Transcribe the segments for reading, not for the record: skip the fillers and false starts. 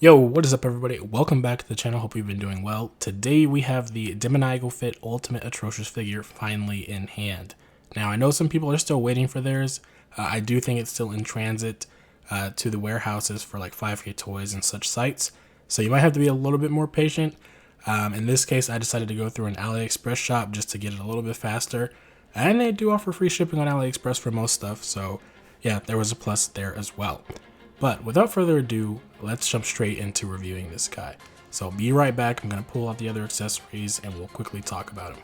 Yo, what is up everybody? Welcome back to the channel. Hope you've been doing well. Today we have the Demoniacal Fit Ultimate Atrocious figure finally in hand. Now I know some people are still waiting for theirs. I do think it's still in transit to the warehouses for like 5K toys and such sites. So you might have to be a little bit more patient. In this case, I decided to go through an AliExpress shop just to get it a little bit faster. And they do offer free shipping on AliExpress for most stuff. So yeah, there was a plus there as well. But without further ado, let's jump straight into reviewing this guy. So be right back. I'm going to pull out the other accessories and we'll quickly talk about him.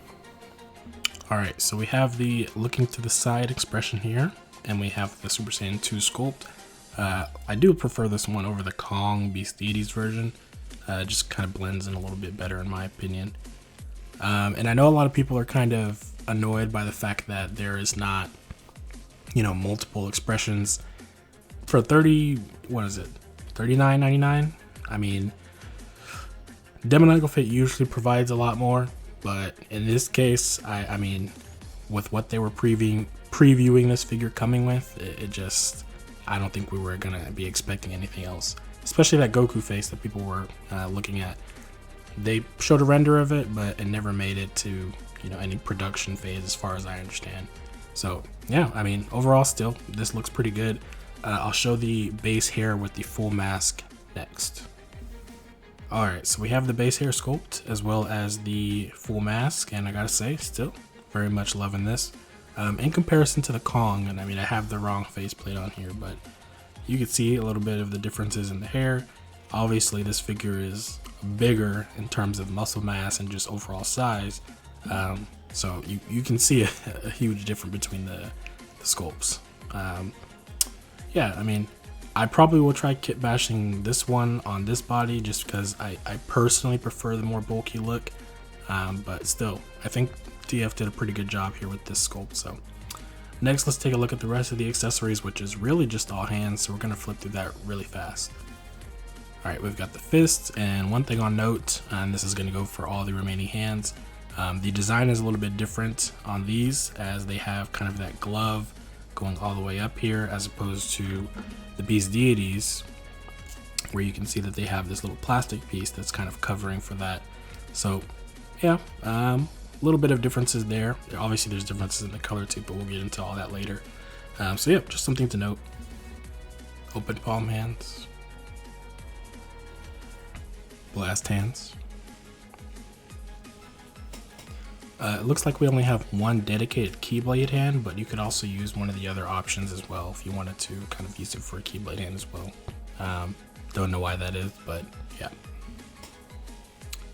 Alright, so we have the looking to the side expression here, and we have the Super Saiyan 2 sculpt. I do prefer this one over the Kong Beast Deities version. It just kind of blends in a little bit better in my opinion. And I know a lot of people are kind of annoyed by the fact that there is not, multiple expressions for $39.99. I mean, Demoniacal Fit usually provides a lot more, but in this case, I mean, with what they were previewing this figure coming with, it just, I don't think we were gonna be expecting anything else. Especially that Goku face that people were looking at. They showed a render of it, but it never made it to any production phase, as far as I understand. So yeah, I mean, overall, still this looks pretty good. I'll show the base hair with the full mask next. Alright, so we have the base hair sculpt as well as the full mask, and I gotta say, still very much loving this. In comparison to the Kong, and I mean, I have the wrong faceplate on here, but you can see a little bit of the differences in the hair. Obviously, this figure is bigger in terms of muscle mass and just overall size, so you can see a huge difference between the sculpts. Yeah, I mean, I probably will try kit bashing this one on this body just because I personally prefer the more bulky look. But still, I think DF did a pretty good job here with this sculpt. So next, let's take a look at the rest of the accessories, which is really just all hands. So we're going to flip through that really fast. All right, we've got the fists, and one thing on note, and this is going to go for all the remaining hands. The design is a little bit different on these, as they have kind of that glove going all the way up here, as opposed to the Beast Deities, where you can see that they have this little plastic piece that's kind of covering for that. So yeah, a little bit of differences there. Obviously there's differences in the color too, but we'll get into all that later. So yeah, just something to note. Open palm hands, blast hands. It looks like we only have one dedicated Keyblade hand, but you could also use one of the other options as well if you wanted to kind of use it for a Keyblade hand as well. Don't know why that is, but yeah.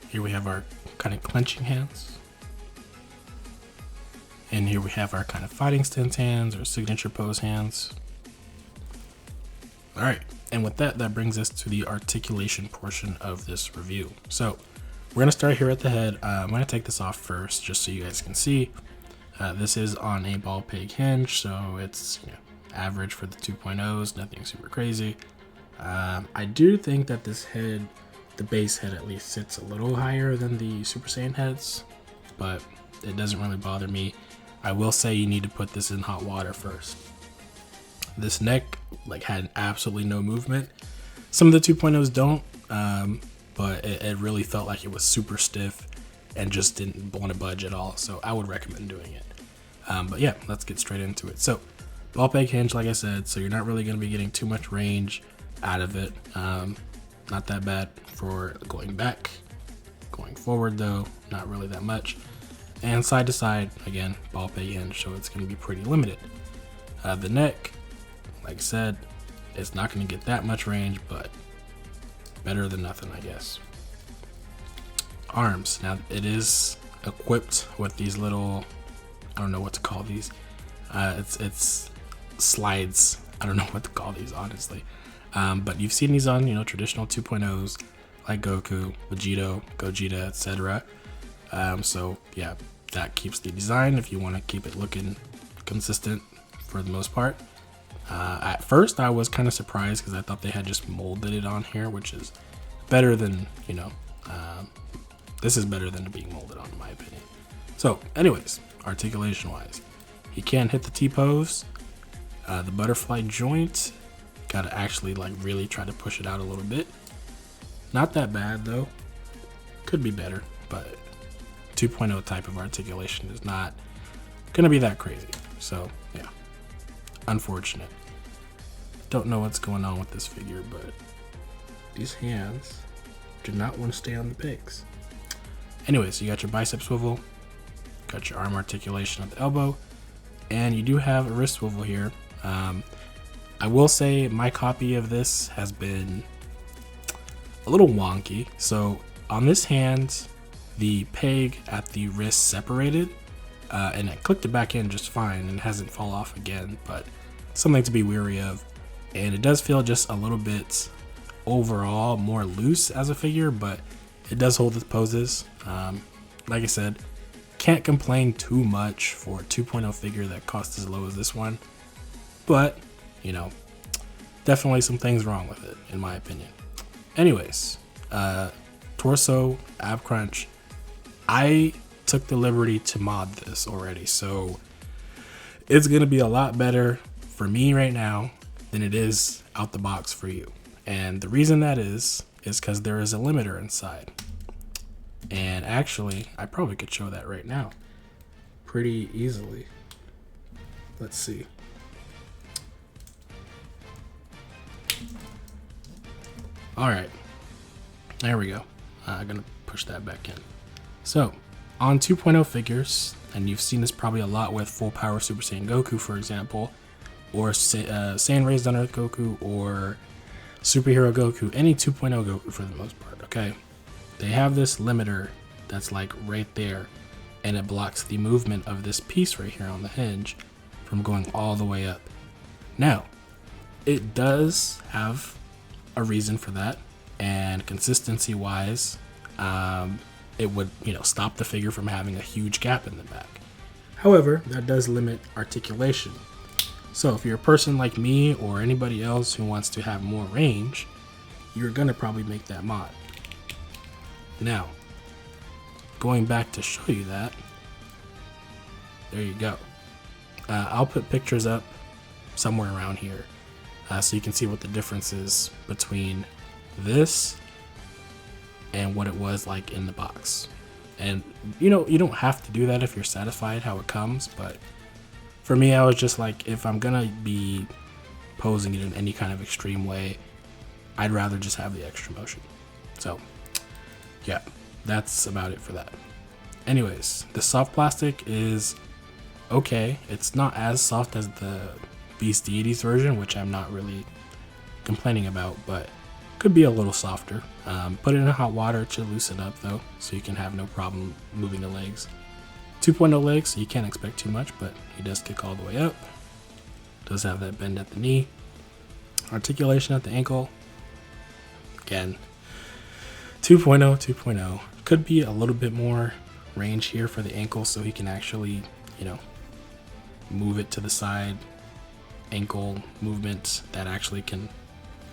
Here we have our kind of clenching hands. And here we have our kind of fighting stance hands or signature pose hands. Alright, and with that brings us to the articulation portion of this review. So we're going to start here at the head. I'm going to take this off first just so you guys can see. This is on a ball peg hinge, so it's average for the 2.0s, nothing super crazy. I do think that this head, the base head at least, sits a little higher than the Super Saiyan heads, but it doesn't really bother me. I will say you need to put this in hot water first. This neck had absolutely no movement. Some of the 2.0s don't. But it really felt like it was super stiff and just didn't want to budge at all. So I would recommend doing it. But yeah, let's get straight into it. So ball peg hinge, like I said, so you're not really going to be getting too much range out of it. Not that bad for going back. Going forward though, not really that much. And side to side, again, ball peg hinge, so it's going to be pretty limited. The neck, like I said, it's not going to get that much range, but better than nothing, I guess. Arms. Now it is equipped with these little, I don't know what to call these. It's slides. I don't know what to call these, honestly. But you've seen these on traditional 2.0s like Goku, Vegito, Gogeta, etc. So yeah, that keeps the design if you want to keep it looking consistent for the most part. At first I was kind of surprised because I thought they had just molded it on here, which is better than, this is better than it being molded on, in my opinion. So anyways, articulation wise, he can hit the T-pose. The butterfly joint, gotta actually really try to push it out a little bit. Not that bad though. Could be better, but 2.0 type of articulation is not gonna be that crazy. So yeah, unfortunate. Don't know what's going on with this figure, but these hands do not want to stay on the pegs. Anyways, you got your bicep swivel, got your arm articulation at the elbow, and you do have a wrist swivel here. I will say my copy of this has been a little wonky. So on this hand, the peg at the wrist separated, and it clicked it back in just fine and hasn't fall off again, but something to be wary of. And it does feel just a little bit overall more loose as a figure, but it does hold its poses. Like I said, can't complain too much for a 2.0 figure that costs as low as this one, but you know, definitely some things wrong with it in my opinion. Anyways, torso ab crunch, I took the liberty to mod this already, so it's gonna be a lot better for me right now than it is out the box for you. And the reason that is because there is a limiter inside. And actually, I probably could show that right now pretty easily. Let's see. All right, there we go. I'm gonna push that back in. So on 2.0 figures, and you've seen this probably a lot with full power Super Saiyan Goku, for example, or Saiyan Raised on Earth Goku, or Superhero Goku, any 2.0 Goku for the most part, okay? They have this limiter that's like right there, and it blocks the movement of this piece right here on the hinge from going all the way up. Now, it does have a reason for that, and consistency wise, it would, you know, stop the figure from having a huge gap in the back. However, that does limit articulation. So if you're a person like me or anybody else who wants to have more range, you're gonna probably make that mod. Now, going back to show you that, there you go. I'll put pictures up somewhere around here so you can see what the difference is between this and what it was like in the box. And you know, you don't have to do that if you're satisfied how it comes, but for me, I was just like, if I'm gonna be posing it in any kind of extreme way, I'd rather just have the extra motion. So yeah, that's about it for that. Anyways, the soft plastic is okay. It's not as soft as the Beast Deities version, which I'm not really complaining about, but could be a little softer. Put it in hot water to loosen up though, so you can have no problem moving the legs. 2.0 legs, so you can't expect too much, but he does kick all the way up. Does have that bend at the knee. Articulation at the ankle. Again, 2.0. Could be a little bit more range here for the ankle, so he can actually, you know, move it to the side. Ankle movement that actually can,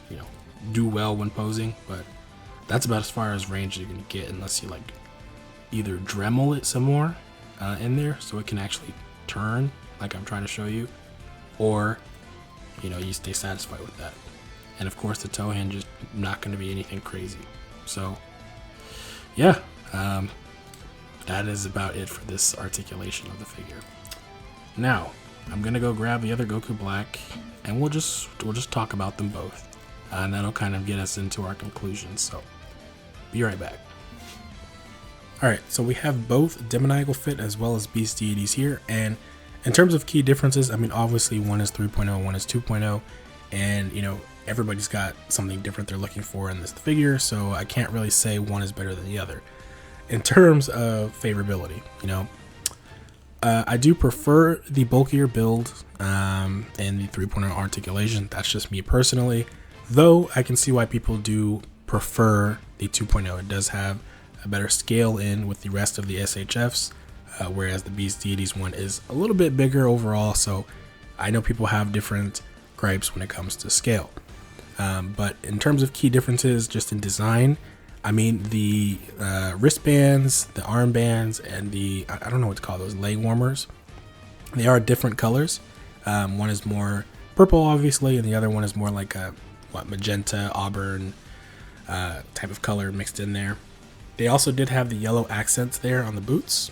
you know, do well when posing, but that's about as far as range you're gonna get unless you like either Dremel it some more in there so it can actually turn like I'm trying to show you, or you know, you stay satisfied with that. And of course the toe hinge is not going to be anything crazy. So yeah, that is about it for this articulation of the figure. Now I'm gonna go grab the other Goku Black and we'll just talk about them both, and that'll kind of get us into our conclusions. So be right back. Alright, so we have both Demoniacal Fit as well as Beast Deities here, and in terms of key differences, I mean, obviously one is 3.0, one is 2.0, and you know, everybody's got something different they're looking for in this figure, so I can't really say one is better than the other. In terms of favorability, you know, I do prefer the bulkier build and the 3.0 articulation. That's just me personally, though I can see why people do prefer the 2.0. It does have a better scale in with the rest of the SHFs, whereas the Beast Deities one is a little bit bigger overall, so I know people have different gripes when it comes to scale. But in terms of key differences just in design, I mean, the wristbands, the armbands, and the, I don't know what to call those, leg warmers, they are different colors. One is more purple, obviously, and the other one is more like a magenta, auburn, type of color mixed in there. They also did have the yellow accents there on the boots,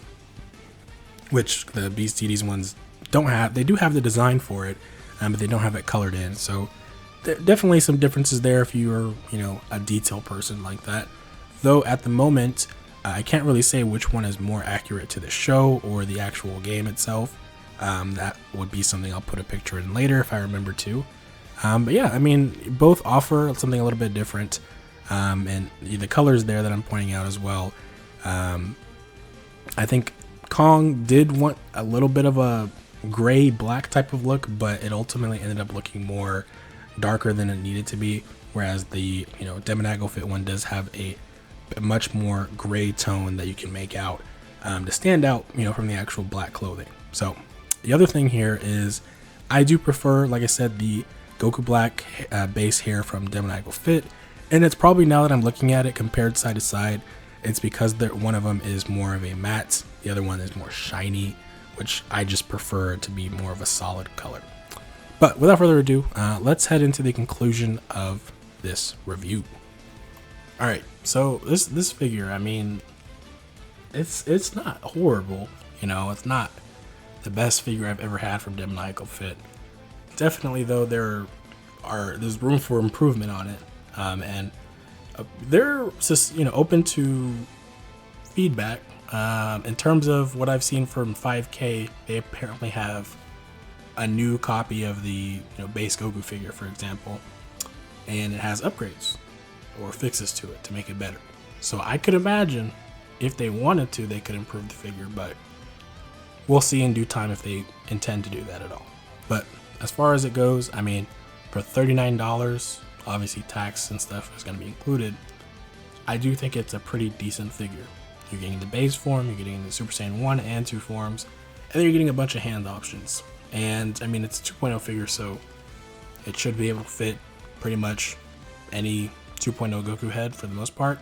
which the Beast Deities ones don't have. They do have the design for it, but they don't have it colored in. So definitely some differences there if you're, a detail person like that. Though at the moment, I can't really say which one is more accurate to the show or the actual game itself. That would be something I'll put a picture in later if I remember to. But yeah, I mean, both offer something a little bit different. And the colors there that I'm pointing out as well. I think Kong did want a little bit of a gray black type of look, but it ultimately ended up looking more darker than it needed to be. Whereas the, Demoniacal Fit one does have a much more gray tone that you can make out to stand out, from the actual black clothing. So the other thing here is I do prefer, like I said, the Goku Black base hair from Demoniacal Fit. And it's probably, now that I'm looking at it compared side to side, it's because one of them is more of a matte, the other one is more shiny, which I just prefer to be more of a solid color. But without further ado, let's head into the conclusion of this review. All right, so this figure, I mean, it's not horrible, it's not the best figure I've ever had from Demoniacal Fit. Definitely, though, there's room for improvement on it. And they're just, open to feedback. In terms of what I've seen from 5K, they apparently have a new copy of the base Goku figure, for example, and it has upgrades or fixes to it to make it better. So I could imagine if they wanted to, they could improve the figure, but we'll see in due time if they intend to do that at all. But as far as it goes, I mean, for $39, obviously tax and stuff is going to be included, I do think it's a pretty decent figure. You're getting the base form, you're getting the Super Saiyan 1 and 2 forms, and then you're getting a bunch of hand options. And I mean, it's a 2.0 figure, so it should be able to fit pretty much any 2.0 Goku head for the most part.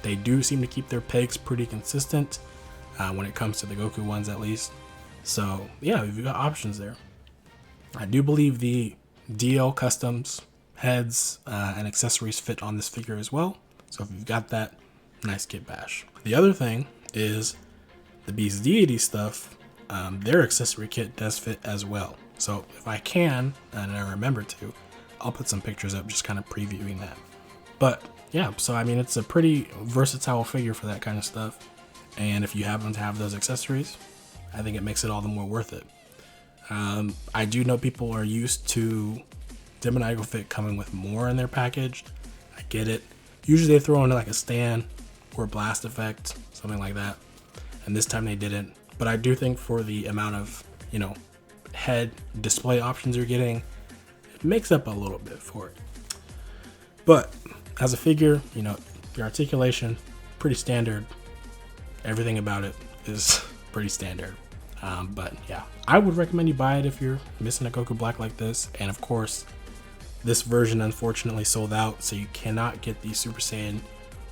They do seem to keep their pegs pretty consistent when it comes to the Goku ones, at least. So yeah, we've got options there. I do believe the DL customs heads and accessories fit on this figure as well. So if you've got that, nice kit bash. The other thing is the Beast Deity stuff. Their accessory kit does fit as well. So if I can, and I remember to, I'll put some pictures up just kind of previewing that. But yeah, so I mean, it's a pretty versatile figure for that kind of stuff. And if you happen to have those accessories, I think it makes it all the more worth it. I do know people are used to Demoniacal Fit coming with more in their package. I get it. Usually they throw in like a stand or a blast effect, something like that. And this time they didn't. But I do think for the amount of, head display options you're getting, it makes up a little bit for it. But as a figure, the articulation, pretty standard. Everything about it is pretty standard. But yeah, I would recommend you buy it if you're missing a Goku Black like this. And of course, this version unfortunately sold out, so you cannot get the Super Saiyan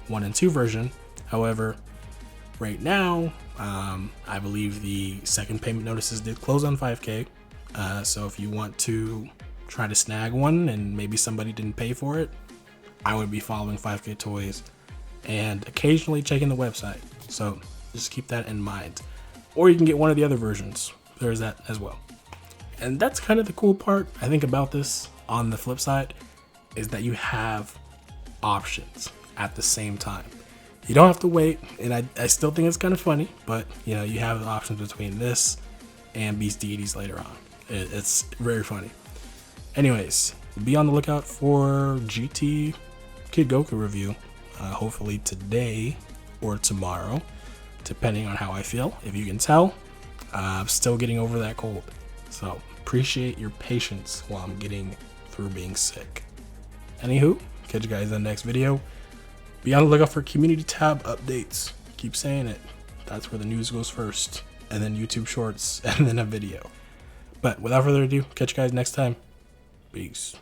1 and 2 version. However, right now, I believe the second payment notices did close on 5K. So if you want to try to snag one and maybe somebody didn't pay for it, I would be following 5K Toys and occasionally checking the website. So just keep that in mind. Or you can get one of the other versions. There's that as well. And that's kind of the cool part, I think, about this on the flip side, is that you have options at the same time. You don't have to wait, and I still think it's kind of funny, but you have options between this and Beast Deities later on. It's very funny. Anyways, be on the lookout for GT Kid Goku review, hopefully today or tomorrow, depending on how I feel. If you can tell, I'm still getting over that cold, so appreciate your patience while I'm getting through being sick. Anywho, catch you guys in the next video. Be on the lookout for community tab updates. Keep saying it. That's where the news goes first, and then YouTube shorts, and then a video. But without further ado, catch you guys next time. Peace.